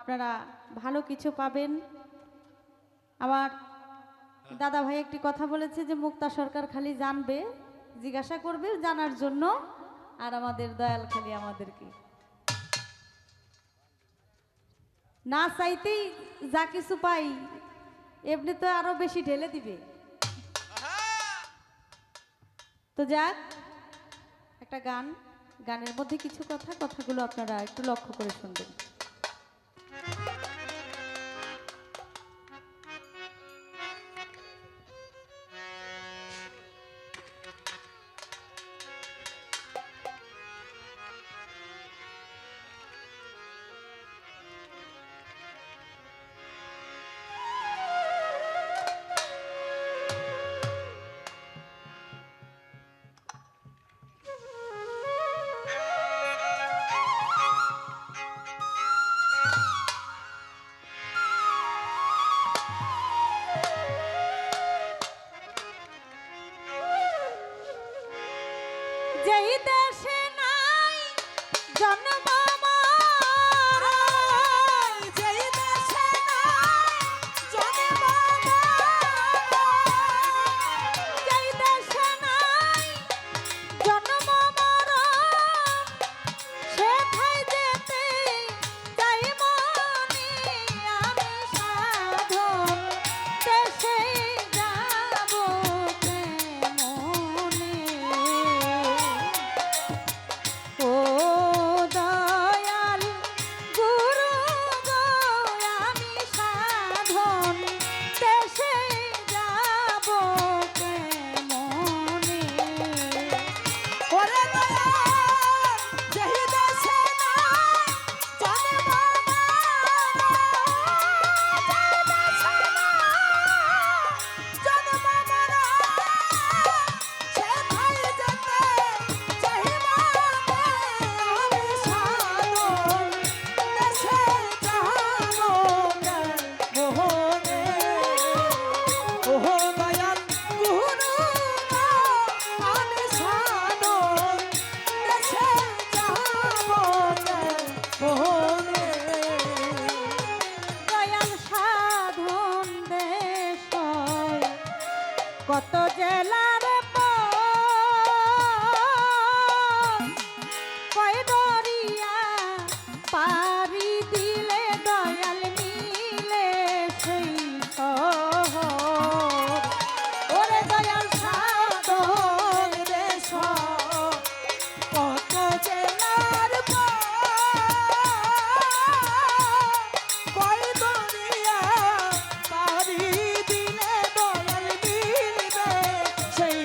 আপনারা ভালো কিছু পাবেন। আমার দাদা ভাই একটি কথা বলেছে যে মুক্তা সরকার খালি জানবে, জিজ্ঞাসা করবে জানার জন্য, আর আমাদের দয়াল খালি আমাদেরকে না চাইতেই যা কিছু পাই এমনি তো আরো বেশি ঢেলে দিবে। তো যাক, একটা গানের মধ্যে কিছু কথাগুলো আপনারা একটু লক্ষ্য করে শুনবেন। যেই দেশে নাই জন্ম কত জেলার কয় দরিয়া পারি দিলে দয়াল মিলে সেই শহর। ওরে দয়াল সাধন দেশ কত জেলার কয় দরিয়া পারি দিলে দয়াল মিলবে সেই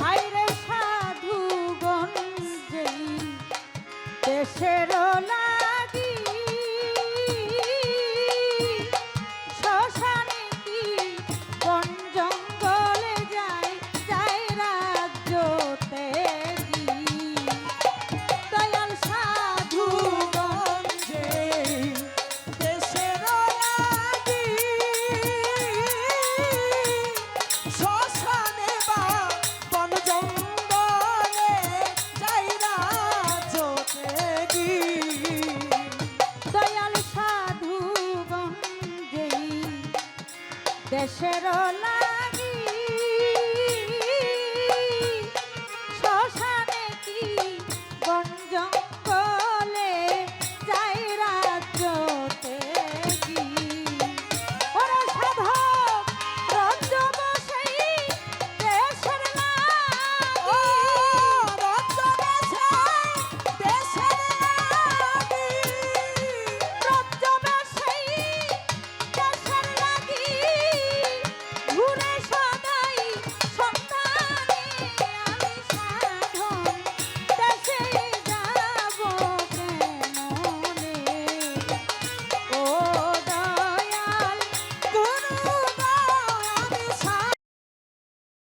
আইরে সাধুগণ যেই দেশের লাগি শ্মশানে কি বন জঙ্গলে যায় যায় রাজ্যতে কি দয়াল সাধুগণ যেই দেশের লাগি শ্মশানে বা বন জঙ্গলে যাইরা যোগী দয়াল সাধুগণ যেই দেশের